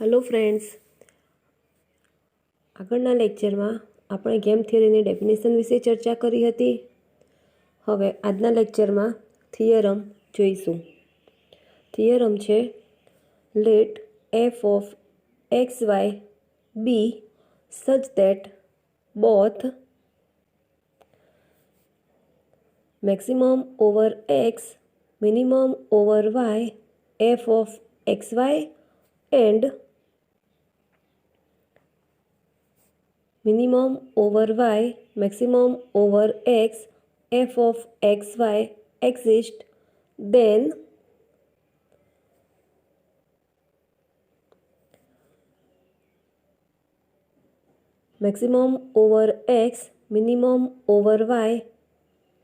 Hello friends, આગળના લેક્ચરમાં આપણે ગેમ થિયરીની ડેફિનેશન વિશે ચર્ચા કરી હતી. હવે આજના લેક્ચરમાં થિયરમ જોઈશું. થિયરમ છે let f of x y be such that both maximum over x minimum over y f of x y and minimum over y maximum over x f of xy exist, then maximum over x minimum over y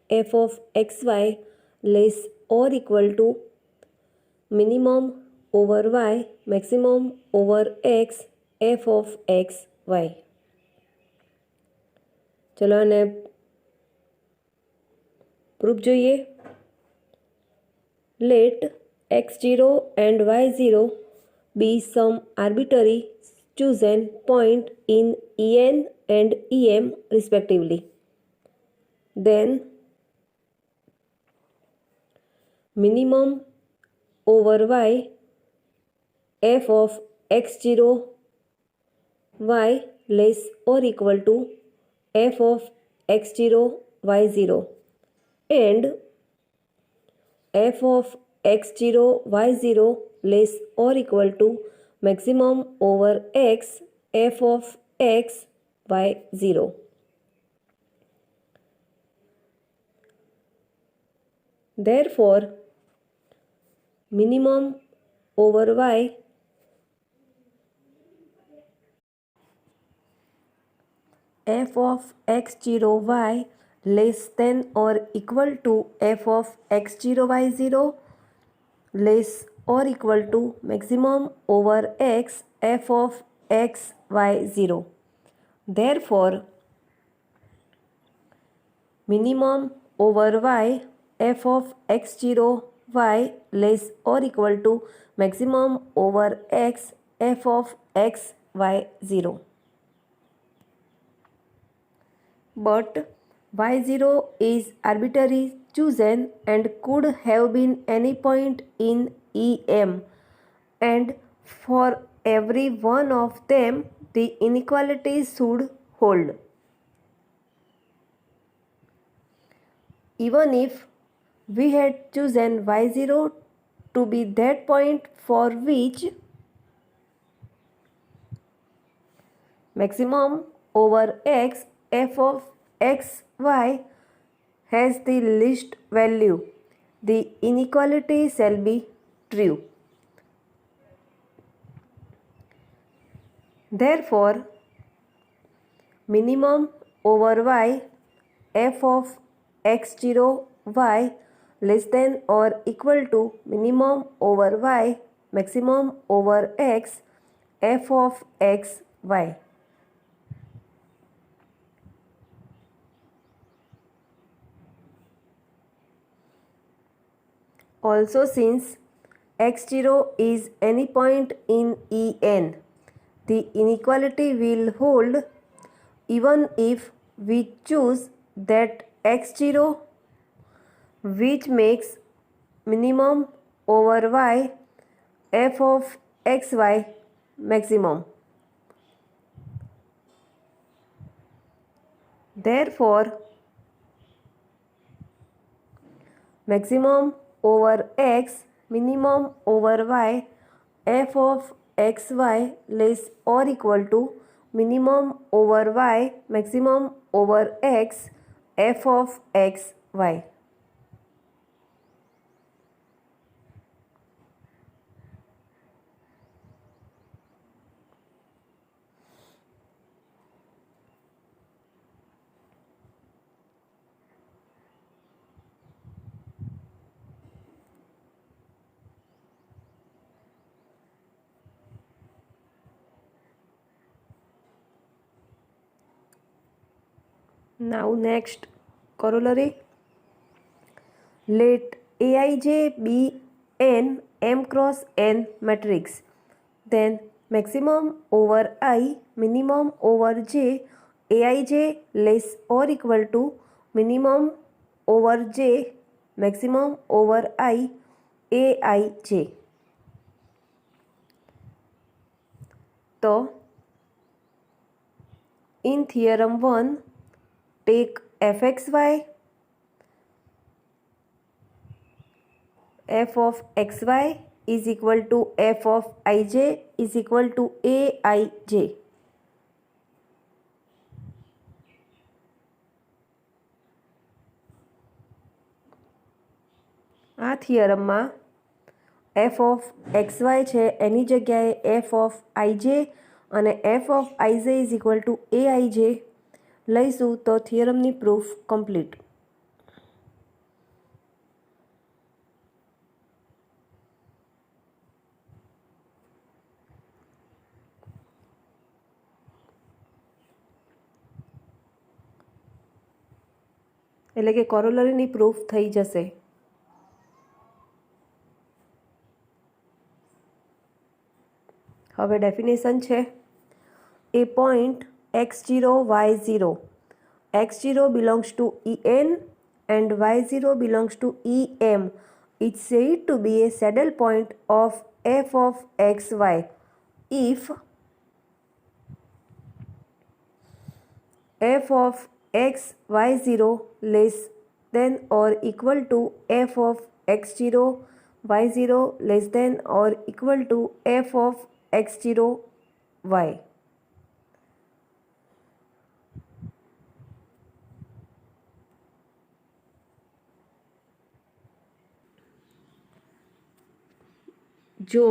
f of xy less or equal to minimum over y maximum over x f of xy. चलो आने proof જોઈએ. Let x0 and y0 be some arbitrary chosen point in En and Em respectively. Then minimum over y f of x0 y less or equal to f of x0 y0 and f of x0 y0 less or equal to maximum over x f of x y0. Therefore, minimum over y f of x0 y less than or equal to f of x0 y0 less or equal to maximum over x f of x y0. Therefore, minimum over y f of x0 y less or equal to maximum over x f of x y0. But y0 is arbitrarily chosen and could have been any point in Em, and for every one of them the inequality should hold. Even if we had chosen y0 to be that point for which maximum over x f of x y has the least value, the inequality shall be true. Therefore, minimum over y f of x0 y less than or equal to minimum over y maximum over x f of x y. Also, since x0 is any point in En, the inequality will hold even if we choose that x0 which makes minimum over y f of xy maximum. Therefore, maximum over x minimum over y f of xy less or equal to minimum over y maximum over x f of xy. Now next corollary. Let Aij be an m cross n matrix, then maximum over I minimum over j aij less or equal to minimum over j maximum over I aij. तो in theorem 1 take fxy f of xy is equal to f of ij is equal to aij. આ થિયરમમાં f of xy છે એની જગ્યાએ f of ij અને f of ij is equal to aij લઈશું તો થિયરમની proof complete. એટલે કે કોરોલરીની proof થઈ જશે. હવે ડેફિનેશન છે એ point x0 y0 x0 belongs to en and y0 belongs to em. It's said to be a saddle point of f of xy if f of x y0 less than or equal to f of x0 y0 less than or equal to f of x0 y. जो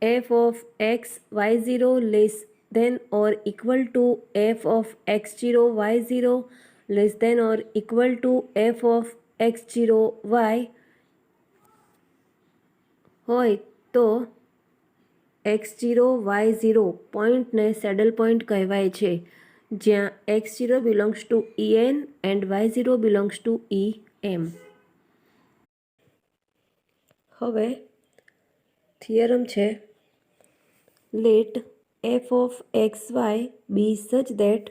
f of x y0 less than or equal to f of x0 y0 less than or equal to f of x0 y હોય તો x0 y0 પોઈન્ટને saddle point કહેવાય છે જ્યાં x0 belongs to en and y0 belongs to em. હવે theorem છે let f of xy be such that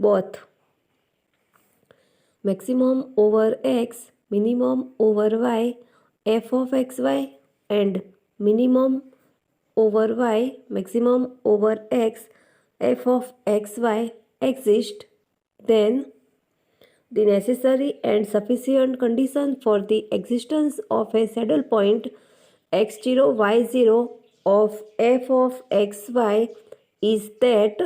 both maximum over x minimum over y f of xy and minimum over y maximum over x f of xy exist, then the necessary and sufficient condition for the existence of a saddle point x0 y0 of f of xy is that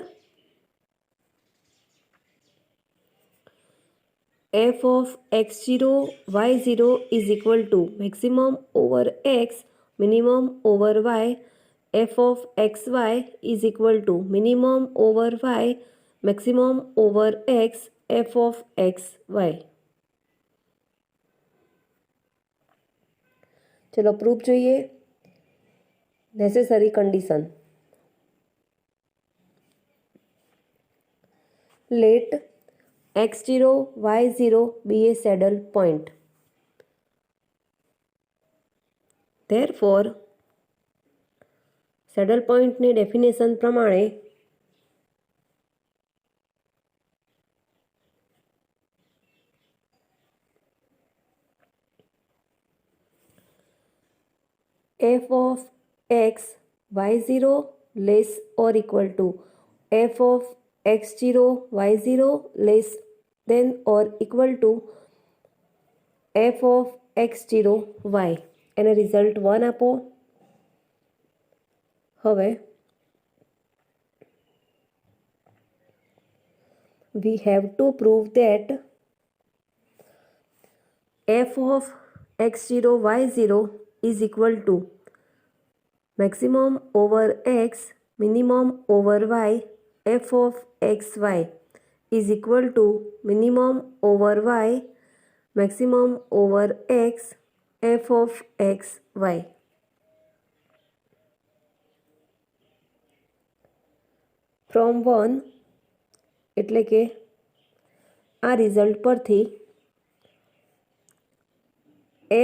f of x0 y0 is equal to maximum over x minimum over y f of xy is equal to minimum over y maximum over x f of xy. ચલો proof જોઈએ. Necessary condition let x0 y0 be a saddle point. Therefore saddle પોઈન્ટની definition પ્રમાણે f of x y0 less or equal to f of x0 y0 less than or equal to f of x0 y. એને result 1 આપો. હવે we have to prove that f of x0 y0 is equal to maximum over x minimum over y f of xy is equal to minimum over y maximum over x f of xy. From 1 એટલે કે આ result પરથી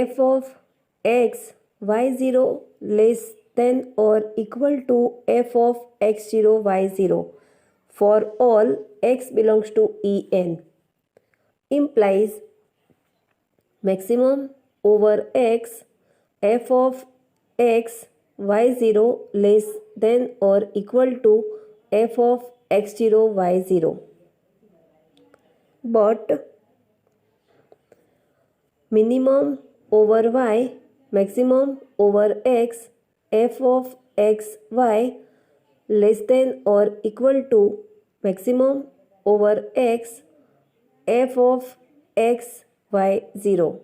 f of x y0 less than or equal to f of x0 y0 for all x belongs to En implies maximum over x f of x y0 less than or equal to f of x0 y0 but minimum over y maximum over x f of x y less than or equal to maximum over x f of x y 0.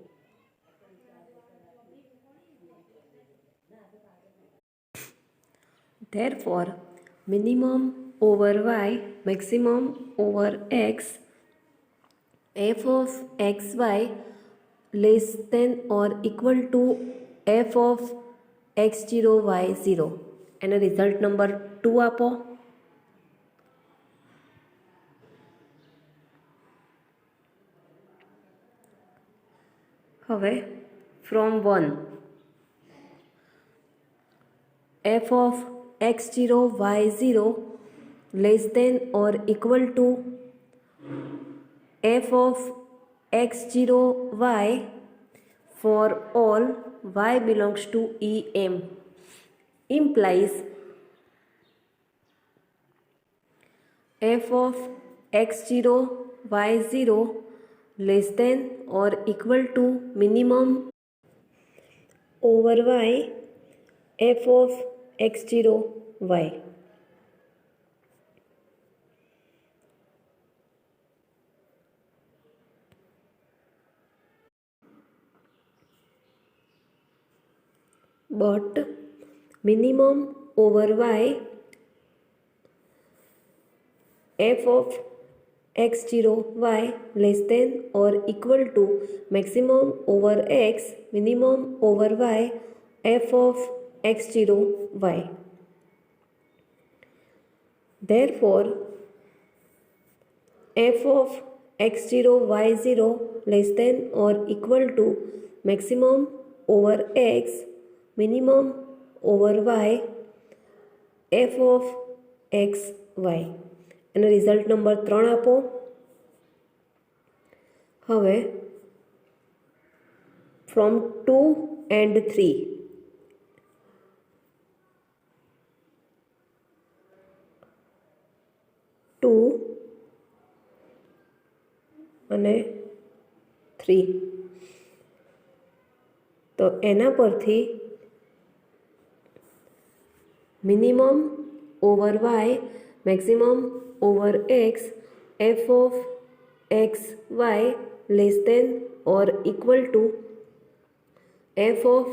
Therefore, minimum over y maximum over x f of x y less than or equal to f of x0 y0 એનો result number 2 આપો. હવે from 1 f of x0 y0 less than or equal to f of x0 y for all y belongs to Em implies f of x0 y0 less than or equal to minimum over y f of x0 y. But minimum over y f of x0 y less than or equal to maximum over x minimum over y f of x0 y. Therefore, f of x0 y0 less than or equal to maximum over x minimum over y f of x y એનો result number 3 આપો. હવે from 2 and 3 2 અને 3 તો એના પરથી minimum over y maximum over x f of x y less than or equal to f of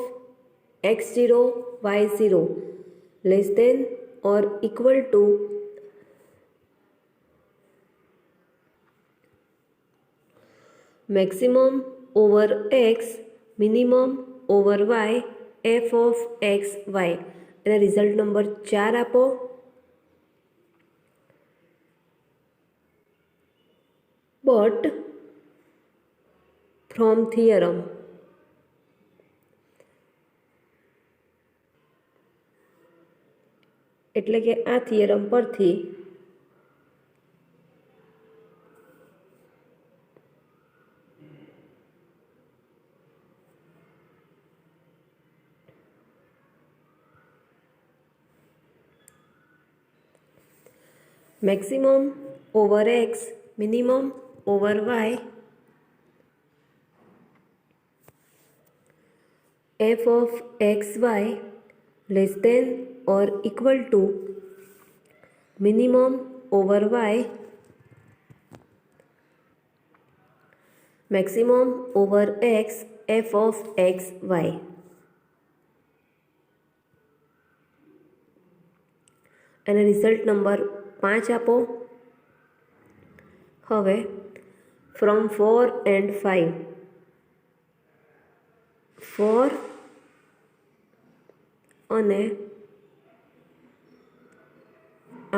x0 y0 less than or equal to maximum over x minimum over y f of x y એના result number 4 આપો. But from theorem એટલે કે આ theorem પરથી maximum over x minimum over y f of x y less than or equal to minimum over y maximum over x f of x y અને result number 5 આપો. હવે from 4 and 5 4 અને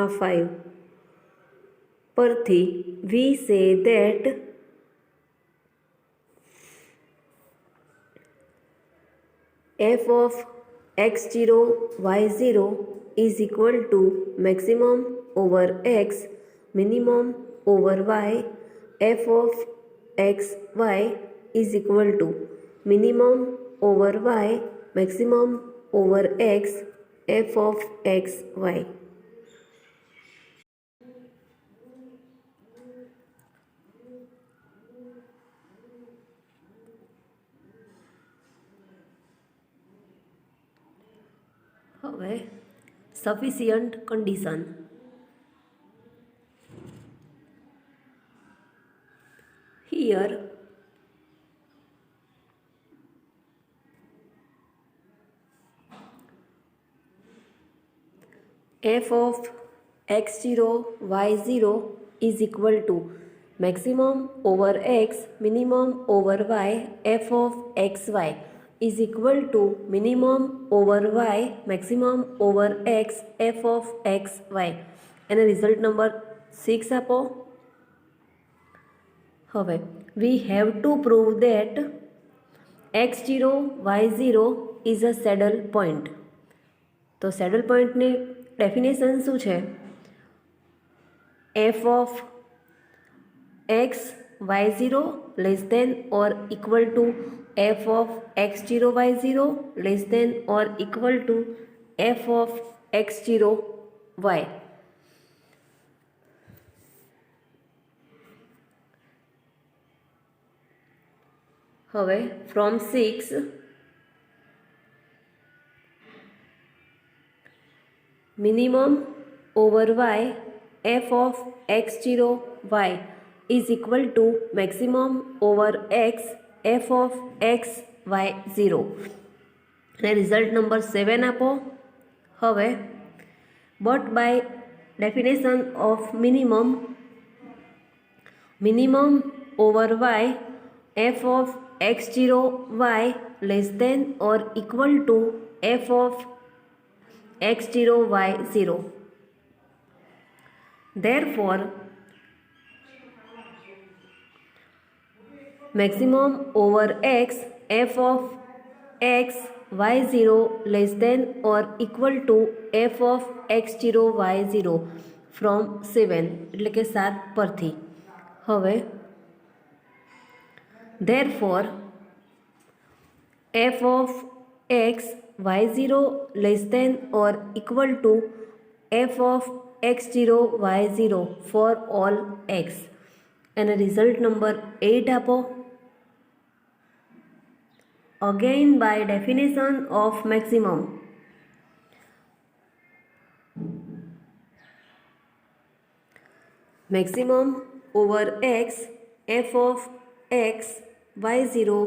આ 5 પરથી we say that f of x0 y0 is equal to maximum over x minimum over y. F of x y is equal to minimum over y maximum over x. F of x y. હવે sufficient condition. Here f of x0 y0 is equal to maximum over x minimum over y. F of xy is equal to minimum over y maximum over x. F of xy અને result number 6 આપો. હવે we have to prove that x0 y0 is a saddle point. તો saddle પોઈન્ટની definition શું છે? f of x y0 less than or equal to f of x0 y0 less than or equal to f of x0 y. હવે from 6 minimum over y f of x0 y is equal to maximum over x f of x y 0 અને result number 7 આપો. હવે but by definition of minimum over y f of x0 y less than or equal to f of x0 y0. Therefore maximum over x f of x y0 less than or equal to f of x0 y0 from 7 એટલે કે 7 પરથી. હવે therefore f of x y0 less than or equal to f of x0 y0 for all x અને result number 8 આપો. Again by definition of maximum over x f of x y0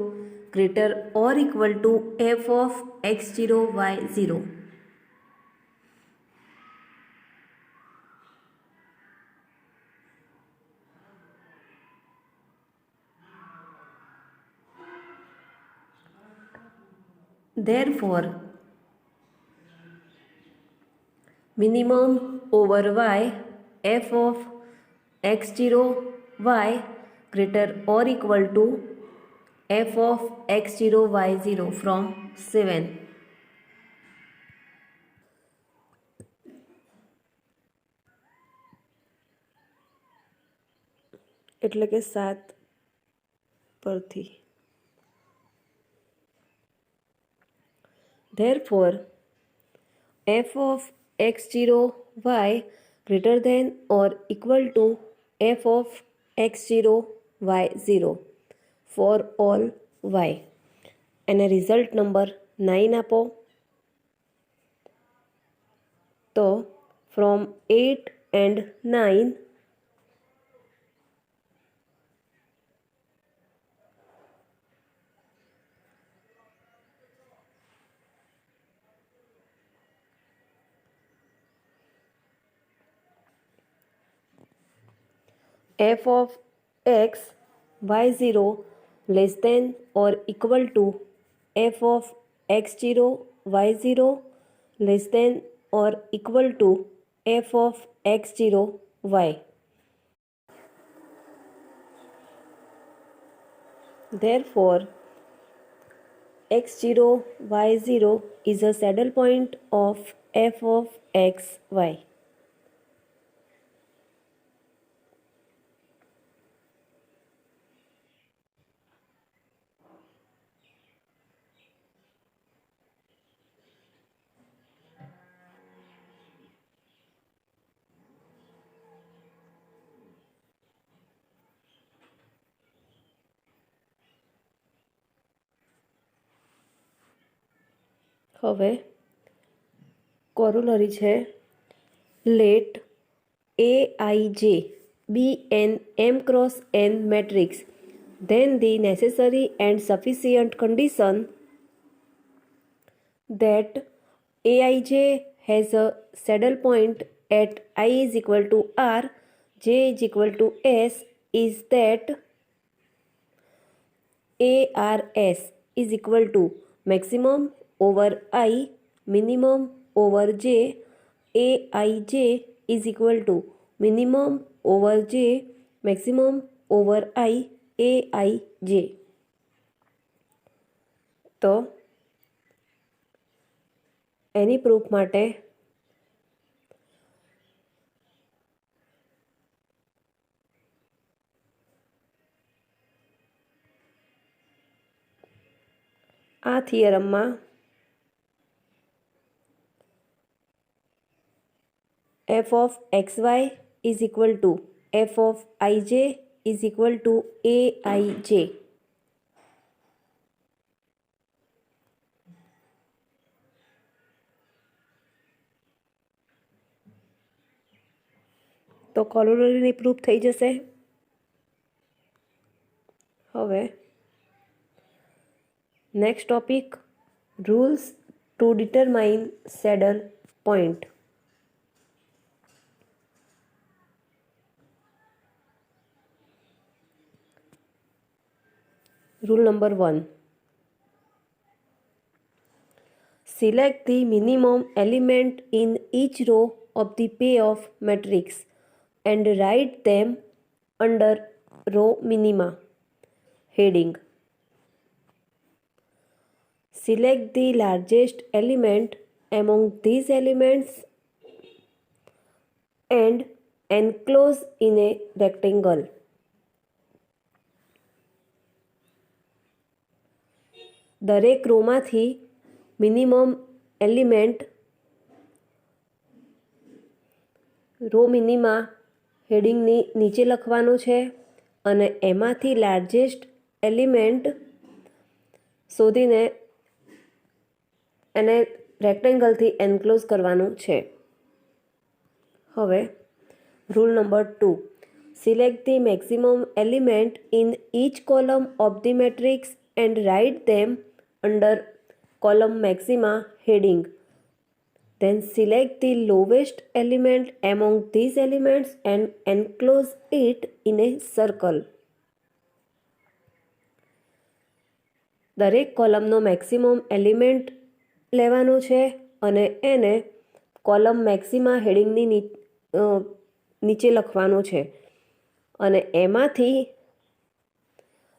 greater or equal to f of x0 y0. Therefore minimum over y f of x0 y greater or equal to f of x0 y0 from 7. એટલે કે 7 પરથી. Therefore f of x0 y greater than or equal to f of x0 y0 for all y અને result number 9 આપો. તો from 8 and 9 f of x y0 less than or equal to f of x0 y0 less than or equal to f of x0 y. Therefore x0, y0 is a saddle point of f of x, y. હવે corollary છે late aij be an m cross n matrix, then the necessary and sufficient condition that aij has a saddle point at I is equal to r, j is equal to s is that ars is equal to maximum over I, minimum over j, aij is equal to minimum over j, maximum over I, aij. તો એની proof માટે આ થિયરમમાં f of xy is equal to f of ij is equal to aij. તો કોરોલરીની proof થઈ જશે. હવે next topic, rules two determine saddle point. Rule number 1. Select the minimum element in each row of the payoff matrix and write them under row minima heading. Select the largest element among these elements and enclose in a rectangle. દરેક રોમાંથી minimum element row minima હેડિંગની નીચે લખવાનું છે અને એમાંથી largest element શોધીને એને રેક્ટેંગલથી enclose કરવાનું છે. હવે rule number 2. Select the maximum element in each column of the matrix and write them under column maxima heading. Then select the lowest element among these elements and enclose it in a circle. દરેક કોલમનો maximum element લેવાનો છે અને એને column maxima હેડિંગની નીચે લખવાનું છે અને એમાંથી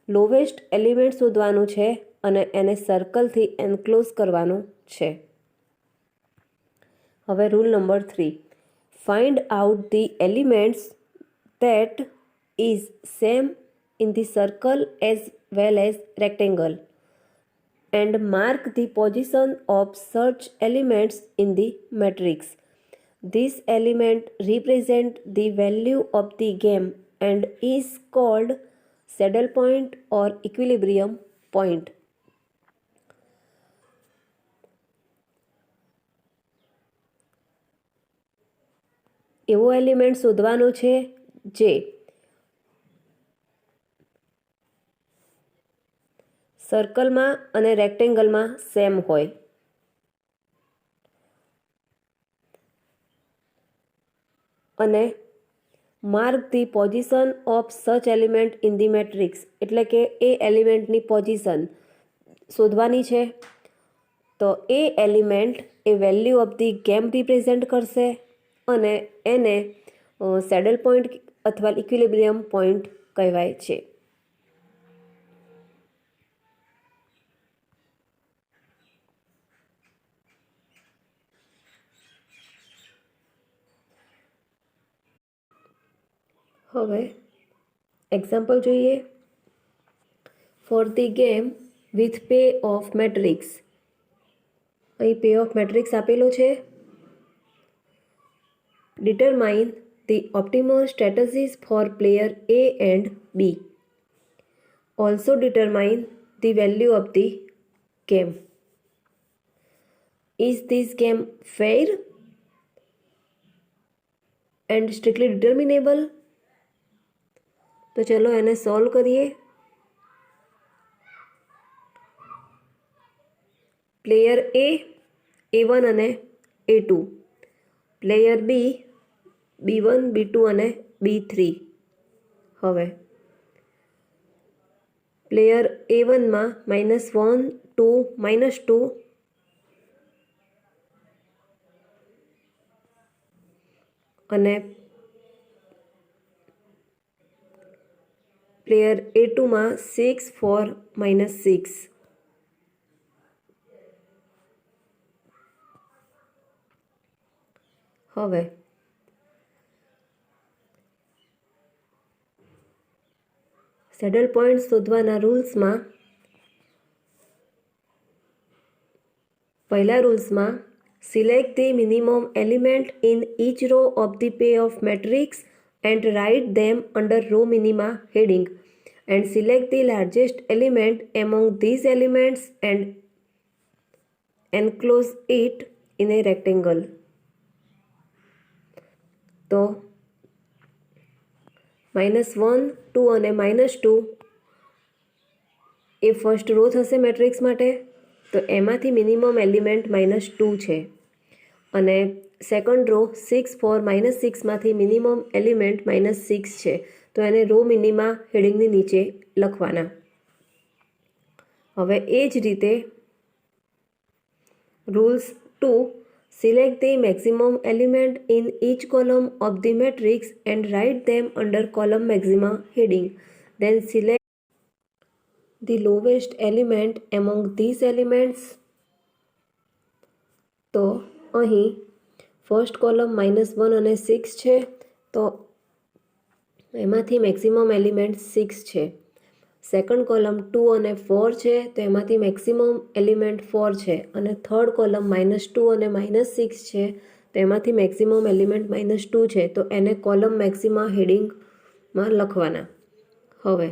લોવેસ્ટ એલિમેન્ટ શોધવાનું છે અને એને સર્કલથી એન્ક્લોઝ કરવાનું છે. હવે rule number 3. Find out the elements that is same in the circle as well as rectangle and mark the position of such elements in the matrix. This element represent the value of the game and is called saddle point or equilibrium point. એવો element શોધવાનો છે જે સર્કલમાં અને રેક્ટેંગલમાં same હોય અને mark the position of such element in the matrix, એટલે કે એ એલિમેન્ટની પોઝિશન શોધવાની છે. તો એ એલિમેન્ટ એ value of the game represent કરશે અને એને સેડલ પોઈન્ટ અથવા ઇક્વિલિબ્રિયમ પોઈન્ટ કહેવાય છે. હવે એક્ઝામ્પલ જોઈએ. For the game with pay off matrix. અહીં પે ઓફ મેટ્રિક્સ આપેલો છે. Determine the optimal strategies four player A and B. Also determine the value of the game. Is this game fair and strictly determinable? તો ચલો એને solve કરીએ. Player A1 અને A2, player B B1 B2 અને B3. હવે player A1માં -1 2 -2 અને player A2માં 6 4 -6. હવે saddle point શોધવાના રૂલ્સમાં પહેલા રૂલ્સમાં select the minimum element in each row of the payoff matrix and write them under row minima heading, and select the largest element among these elements and enclose it in a rectangle. તો -1 2 અને -2 એ first row થશે matrix માટે. તો એમાંથી minimum element -2 છે. અને second row 6 4 -6માંથી minimum element -6 છે. તો એને રો મિનિમા હેડિંગની નીચે લખવાના. હવે એ જ રીતે rules 2, select the maximum element in each column of the matrix and write them under column maxima heading. Then select the lowest element among these elements. તો અહીં ફર્સ્ટ કોલમ -1 અને 6 છે. તો એમાંથી મેક્સિમમ એલિમેન્ટ 6 છે. સેકન્ડ કોલમ 2 અને 4 છે. તો એમાંથી મેક્સિમમ એલિમેન્ટ 4 છે. અને થર્ડ કોલમ -2 અને -6 છે. તો એમાંથી મેક્સિમમ એલિમેન્ટ -2 છે. તો એને કોલમ મેક્સિમા હેડિંગમાં લખવાના. હવે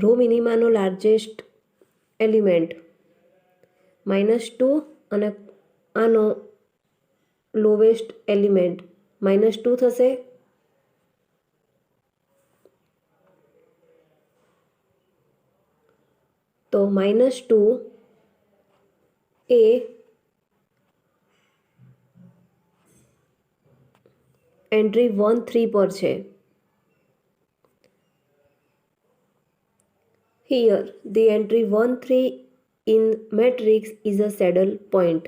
રો મિનિમાનો લાર્જેસ્ટ એલિમેન્ટ -2 અને આનો લોવેસ્ટ એલિમેન્ટ -2 થશે. તો -2 એ એન્ટ્રી 1 3 પર છે. Here, the entry 1 3 in matrix is a saddle point,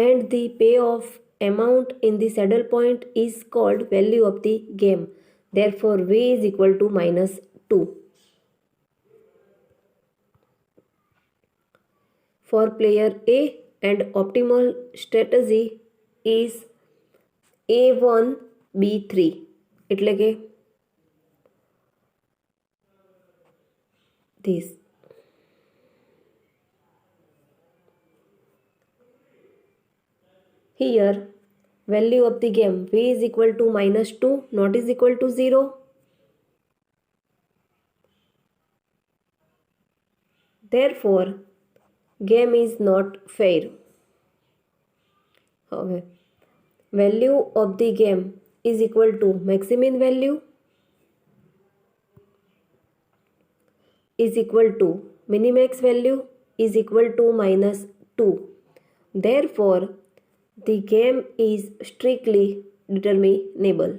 and the payoff amount in the saddle point is called value of the game. Therefore, V is equal to -2. For player A, and optimal strategy is A1 B3. એટલે કે this. Here, value of the game V is equal to -2, not is equal to 0. Therefore, game is not fair. હવે value of the game is equal to maximin value is equal to minimax value is equal to -2. Therefore, the game is strictly determinable.